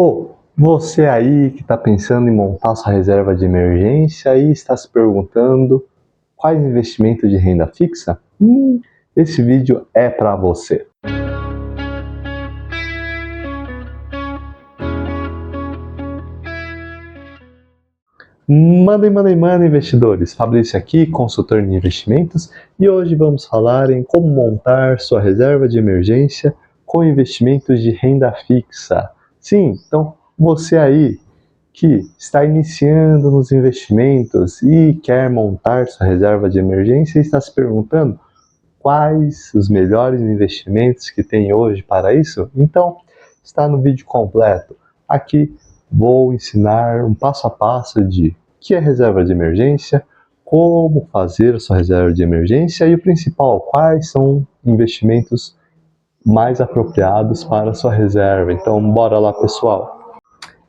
Pô, você aí que está pensando em montar sua reserva de emergência e está se perguntando quais investimentos de renda fixa? Esse vídeo é para você. Mandem, investidores! Fabrício aqui, consultor em investimentos, e hoje vamos falar em como montar sua reserva de emergência com investimentos de renda fixa. Sim, então você aí que está iniciando nos investimentos e quer montar sua reserva de emergência e está se perguntando quais os melhores investimentos que tem hoje para isso? Então, está no vídeo completo. Aqui vou ensinar um passo a passo de o que é reserva de emergência, como fazer a sua reserva de emergência e o principal, quais são investimentos mais apropriados para a sua reserva. Então, bora lá, pessoal!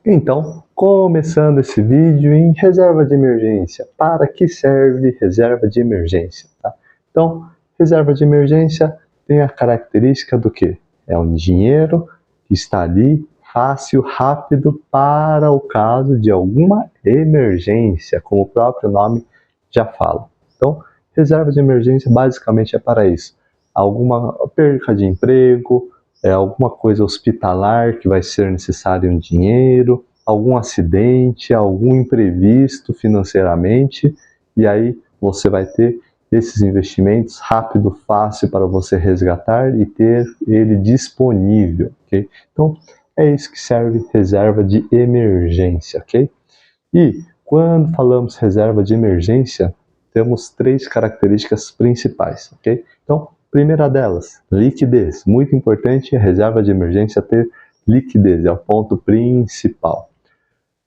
Então, começando esse vídeo em reserva de emergência. Para que serve reserva de emergência? Tá? Então, reserva de emergência tem a característica do quê? É um dinheiro que está ali, fácil, rápido, para o caso de alguma emergência, como o próprio nome já fala. Então, reserva de emergência basicamente é para isso. Alguma perca de emprego, alguma coisa hospitalar que vai ser necessário um dinheiro, algum acidente, algum imprevisto financeiramente, e aí você vai ter esses investimentos rápido, fácil para você resgatar e ter ele disponível, ok? Então, é isso que serve reserva de emergência, ok? E quando falamos reserva de emergência, temos três características principais, ok? Então, primeira delas, liquidez. Muito importante a reserva de emergência ter liquidez, é o ponto principal.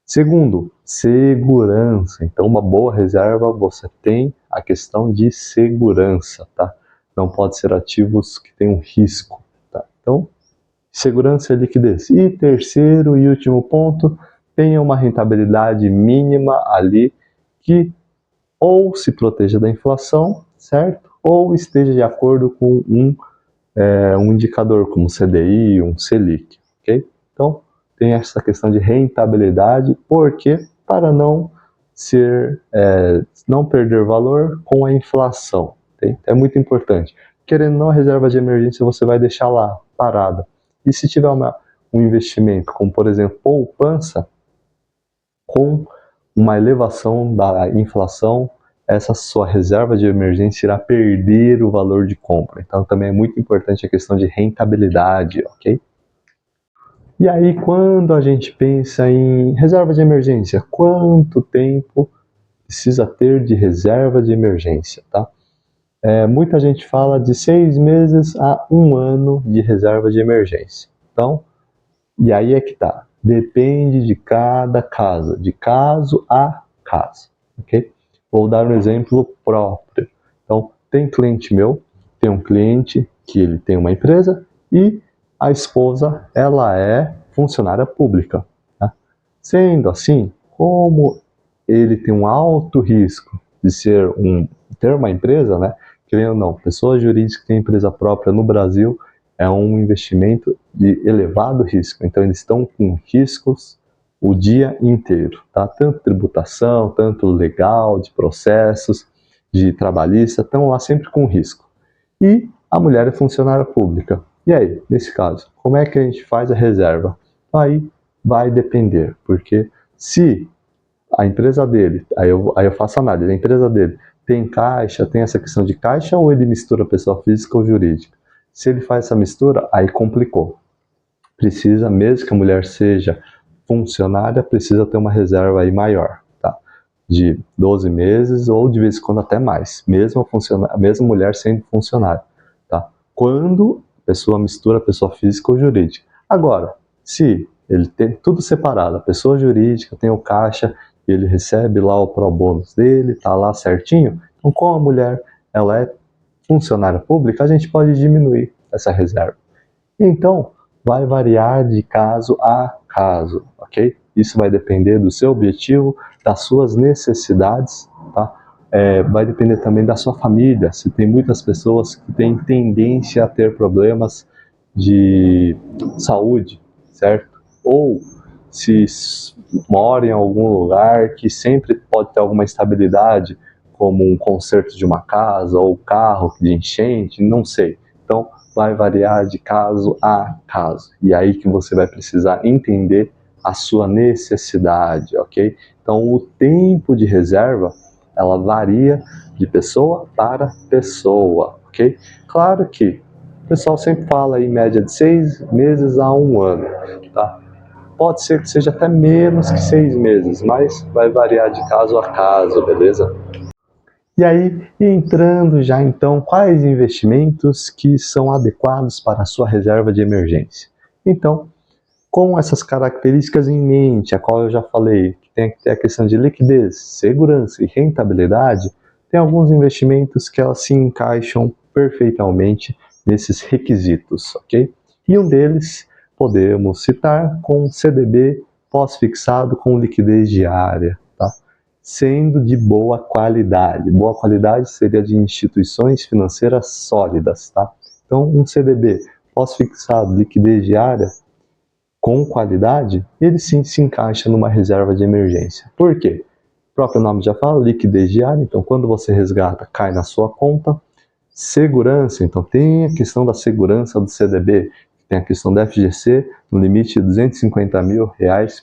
Segundo, segurança. Então, uma boa reserva, você tem a questão de segurança, tá? Não pode ser ativos que tenham risco, tá? Então, segurança e liquidez. E terceiro e último ponto, tenha uma rentabilidade mínima ali que ou se proteja da inflação, certo? Ou esteja de acordo com um indicador como CDI, um Selic, ok? Então, tem essa questão de rentabilidade, porque para não não perder valor com a inflação, okay? É muito importante. Querendo ou não, a reserva de emergência você vai deixar lá, parada. E se tiver um investimento, como por exemplo, poupança, com uma elevação da inflação, essa sua reserva de emergência irá perder o valor de compra. Então também é muito importante a questão de rentabilidade, ok? E aí quando a gente pensa em reserva de emergência, quanto tempo precisa ter de reserva de emergência, tá? Muita gente fala de 6 meses a 1 ano de reserva de emergência. Então, e aí é que tá. Depende de cada caso, de caso a caso, ok? Vou dar um exemplo próprio. Então, tem um cliente que ele tem uma empresa e a esposa, ela é funcionária pública. Tá? Sendo assim, como ele tem um alto risco de ter uma empresa, né? Querendo ou não, pessoa jurídica que tem empresa própria no Brasil é um investimento de elevado risco. Então, eles estão com riscos o dia inteiro, tá? Tanto tributação, tanto legal, de processos, de trabalhista, estão lá sempre com risco. E a mulher é funcionária pública. E aí, nesse caso, como é que a gente faz a reserva? Aí vai depender, porque se a empresa dele, aí eu faço análise, a empresa dele tem caixa, tem essa questão de caixa, ou ele mistura pessoa física ou jurídica? Se ele faz essa mistura, aí complicou. Precisa, mesmo que a mulher seja funcionária, precisa ter uma reserva aí maior, tá? De 12 meses ou de vez em quando até mais, mesmo a mesma mulher sendo funcionária, tá? Quando a pessoa mistura pessoa física ou jurídica. Agora, se ele tem tudo separado, a pessoa jurídica tem o caixa e ele recebe lá o pró-bônus dele, tá lá certinho, então como a mulher ela é funcionária pública, a gente pode diminuir essa reserva. Então, vai variar de caso a caso, ok? Isso vai depender do seu objetivo, das suas necessidades, tá? Vai depender também da sua família, se tem muitas pessoas que têm tendência a ter problemas de saúde, certo? Ou mora em algum lugar que sempre pode ter alguma instabilidade, como um conserto de uma casa ou carro de enchente, não sei. Então, vai variar de caso a caso. E aí que você vai precisar entender a sua necessidade, ok? Então, o tempo de reserva, ela varia de pessoa para pessoa, ok? Claro que o pessoal sempre fala em média de 6 meses a 1 ano, tá? Pode ser que seja até menos que 6 meses, mas vai variar de caso a caso, beleza? E aí, entrando já então, quais investimentos que são adequados para a sua reserva de emergência? Então, com essas características em mente, a qual eu já falei, que tem que ter a questão de liquidez, segurança e rentabilidade, tem alguns investimentos que elas se encaixam perfeitamente nesses requisitos, ok? E um deles podemos citar com CDB pós-fixado com liquidez diária, tá? Sendo de boa qualidade. Boa qualidade seria de instituições financeiras sólidas, tá? Então, um CDB pós-fixado, liquidez diária, com qualidade, ele sim se encaixa numa reserva de emergência. Por quê? O próprio nome já fala, liquidez diária, então quando você resgata, cai na sua conta. Segurança, então tem a questão da segurança do CDB, tem a questão da FGC, no limite de R$250 mil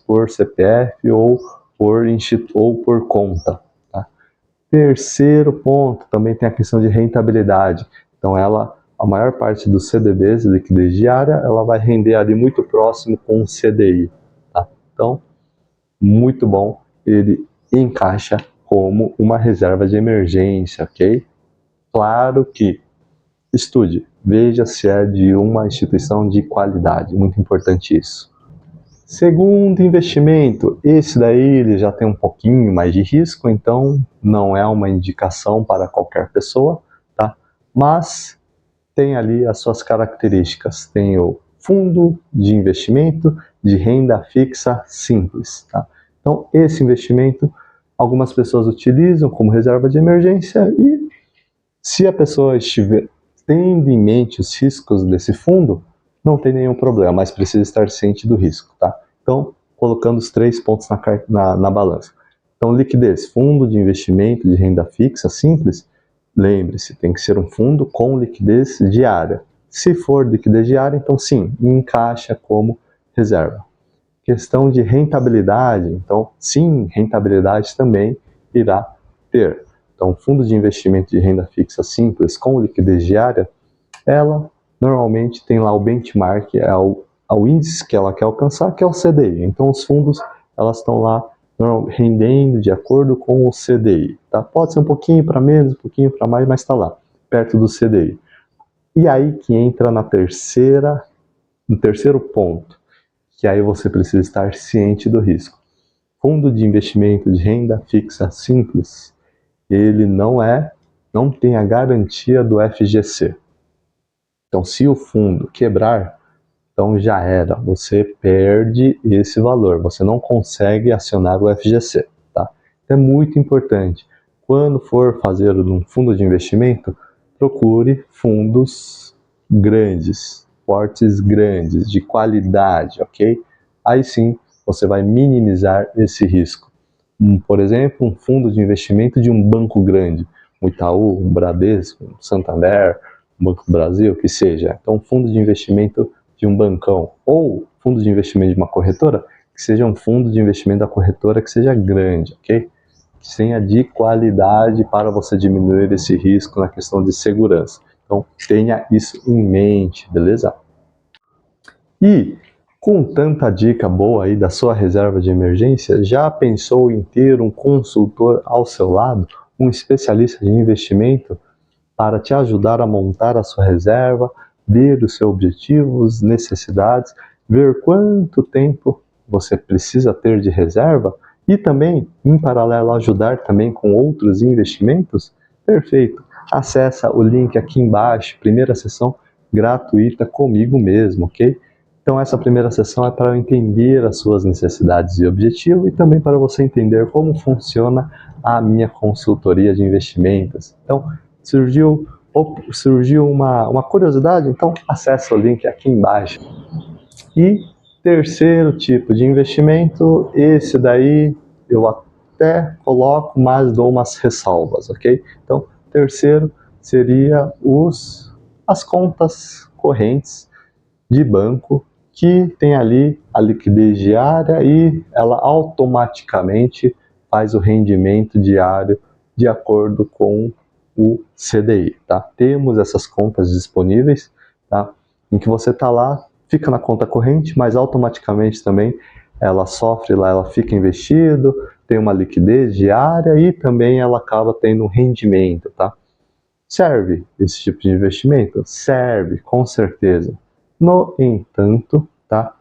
por CPF ou por conta. Tá? Terceiro ponto, também tem a questão de rentabilidade. Então a maior parte dos CDBs de liquidez diária, ela vai render ali muito próximo com o CDI. Tá? Então, muito bom, ele encaixa como uma reserva de emergência, ok? Claro que estude, veja se é de uma instituição de qualidade, muito importante isso. Segundo investimento, esse daí ele já tem um pouquinho mais de risco, então não é uma indicação para qualquer pessoa, tá? Mas tem ali as suas características. Tem o fundo de investimento de renda fixa simples, tá? Então, esse investimento algumas pessoas utilizam como reserva de emergência e se a pessoa estiver tendo em mente os riscos desse fundo, não tem nenhum problema, mas precisa estar ciente do risco, tá? Então, colocando os 3 pontos na balança. Então, liquidez, fundo de investimento de renda fixa simples, lembre-se, tem que ser um fundo com liquidez diária. Se for liquidez diária, então sim, encaixa como reserva. Questão de rentabilidade, então sim, rentabilidade também irá ter. Então, fundo de investimento de renda fixa simples com liquidez diária, ela normalmente tem lá o benchmark, o índice que ela quer alcançar, que é o CDI. Então, os fundos, elas estão lá rendendo de acordo com o CDI. Tá? Pode ser um pouquinho para menos, um pouquinho para mais, mas está lá, perto do CDI. E aí que entra no terceiro ponto, que aí você precisa estar ciente do risco. Fundo de investimento de renda fixa simples, ele não tem a garantia do FGC. Então, se o fundo quebrar, então já era, você perde esse valor, você não consegue acionar o FGC, tá? É muito importante. Quando for fazer um fundo de investimento, procure fundos grandes, portes grandes, de qualidade, ok? Aí sim, você vai minimizar esse risco. Por exemplo, um fundo de investimento de um banco grande, um Itaú, um Bradesco, um Santander, um Banco do Brasil, que seja. Então, um fundo de investimento de um bancão ou fundo de investimento de uma corretora, que seja um fundo de investimento da corretora que seja grande, ok? Que tenha de qualidade para você diminuir esse risco na questão de segurança. Então, tenha isso em mente, beleza? E com tanta dica boa aí da sua reserva de emergência, já pensou em ter um consultor ao seu lado, um especialista de investimento para te ajudar a montar a sua reserva, ver os seus objetivos, necessidades, ver quanto tempo você precisa ter de reserva e também, em paralelo, ajudar também com outros investimentos? Perfeito! Acesse o link aqui embaixo, primeira sessão gratuita comigo mesmo, ok? Então essa primeira sessão é para eu entender as suas necessidades e objetivos e também para você entender como funciona a minha consultoria de investimentos. Então, surgiu uma curiosidade? Então acesse o link aqui embaixo. E Terceiro tipo de investimento, esse daí eu até coloco, mas dou umas ressalvas, ok? Então, terceiro seria as contas correntes de banco que tem ali a liquidez diária e ela automaticamente faz o rendimento diário de acordo com o CDI, tá? Temos essas contas disponíveis, tá? Em que você tá lá, fica na conta corrente, mas automaticamente também ela sofre lá, ela fica investido, tem uma liquidez diária e também ela acaba tendo um rendimento, tá? Serve esse tipo de investimento? Serve, com certeza. No entanto, tá?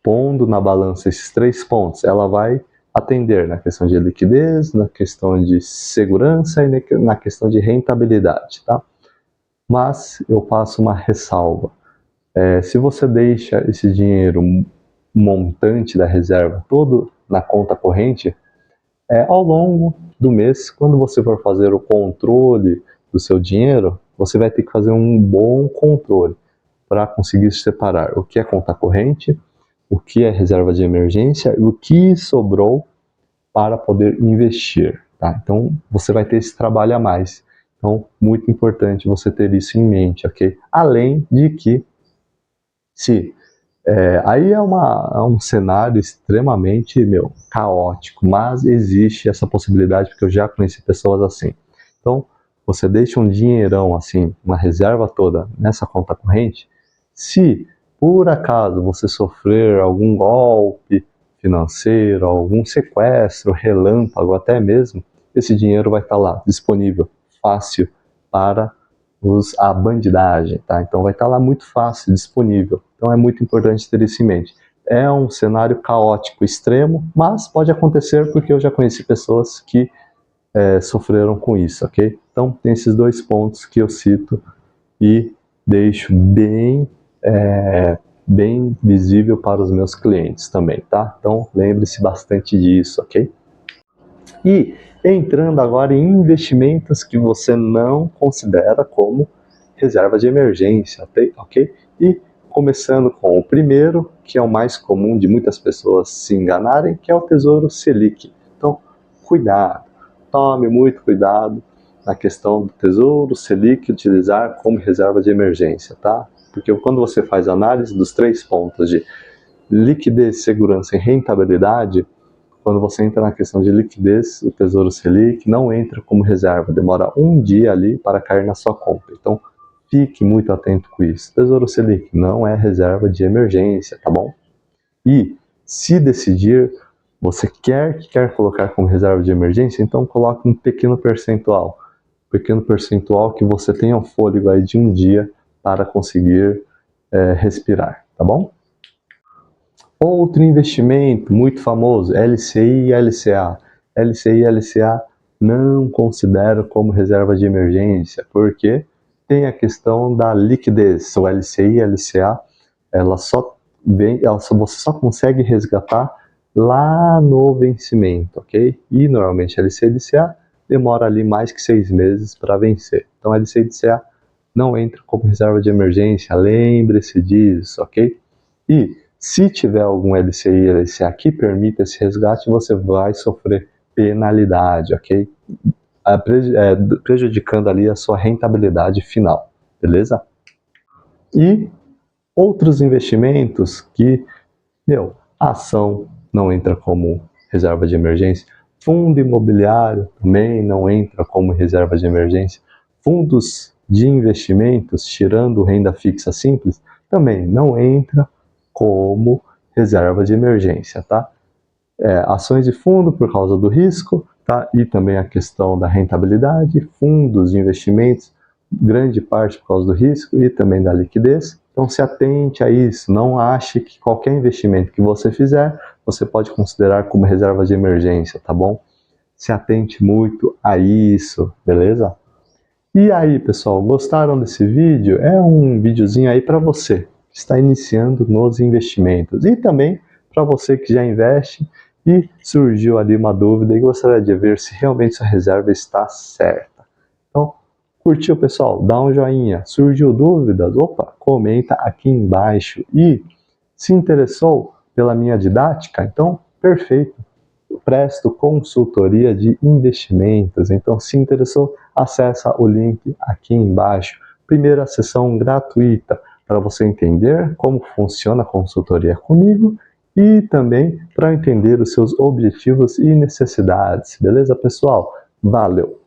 Pondo na balança esses 3 pontos, ela vai atender na questão de liquidez, na questão de segurança e na questão de rentabilidade, tá? Mas eu faço uma ressalva. Se você deixa esse dinheiro montante da reserva todo na conta corrente, ao longo do mês, quando você for fazer o controle do seu dinheiro, você vai ter que fazer um bom controle para conseguir separar o que é conta corrente, o que é reserva de emergência e o que sobrou para poder investir. Tá? Então, você vai ter esse trabalho a mais. Então, muito importante você ter isso em mente, ok? Além de que, se aí é um cenário extremamente, caótico, mas existe essa possibilidade, porque eu já conheci pessoas assim. Então, você deixa um dinheirão assim, uma reserva toda nessa conta corrente, se por acaso você sofrer algum golpe financeiro, algum sequestro, relâmpago até mesmo, esse dinheiro vai estar lá, disponível, fácil para a bandidagem, tá? Então vai estar lá muito fácil, disponível. Então é muito importante ter isso em mente. É um cenário caótico extremo, mas pode acontecer porque eu já conheci pessoas que sofreram com isso, ok? Então tem esses 2 pontos que eu cito e deixo bem visível para os meus clientes também, tá? Então lembre-se bastante disso, ok? E entrando agora em investimentos que você não considera como reserva de emergência, ok? E começando com o primeiro, que é o mais comum de muitas pessoas se enganarem, que é o Tesouro Selic. Então, cuidado, tome muito cuidado na questão do Tesouro Selic utilizar como reserva de emergência, tá? Porque quando você faz análise dos 3 pontos de liquidez, segurança e rentabilidade, quando você entra na questão de liquidez, o Tesouro Selic não entra como reserva, demora um dia ali para cair na sua conta. Então, fique muito atento com isso. Tesouro Selic não é reserva de emergência, tá bom? E se decidir, você quer colocar como reserva de emergência, então coloque um pequeno percentual que você tenha um fôlego aí de um dia para conseguir respirar, tá bom? Outro investimento muito famoso, LCI e LCA. LCI e LCA não considero como reserva de emergência, porque tem a questão da liquidez. O LCI e LCA, você só consegue resgatar lá no vencimento, ok? E normalmente LCI e LCA demora ali mais que 6 meses para vencer. Então LCI e LCA não entra como reserva de emergência, lembre-se disso, ok? E se tiver algum LCI ou LCA que permita esse resgate, você vai sofrer penalidade, ok? Prejudicando ali a sua rentabilidade final, beleza? E outros investimentos que, ação não entra como reserva de emergência, fundo imobiliário também não entra como reserva de emergência, fundos de investimentos, tirando renda fixa simples, também não entra como reserva de emergência, tá? Ações de fundo por causa do risco, tá? E também a questão da rentabilidade, fundos de investimentos, grande parte por causa do risco e também da liquidez. Então se atente a isso, não ache que qualquer investimento que você fizer, você pode considerar como reserva de emergência, tá bom? Se atente muito a isso, beleza? E aí, pessoal, gostaram desse vídeo? É um videozinho aí para você que está iniciando nos investimentos e também para você que já investe e surgiu ali uma dúvida e gostaria de ver se realmente sua reserva está certa. Então, curtiu, pessoal? Dá um joinha. Surgiu dúvidas? Opa, comenta aqui embaixo. E Se interessou pela minha didática? Então, perfeito. Presto consultoria de investimentos. Então, se interessou, acessa o link aqui embaixo. Primeira sessão gratuita para você entender como funciona a consultoria comigo e também para entender os seus objetivos e necessidades. Beleza, pessoal? Valeu!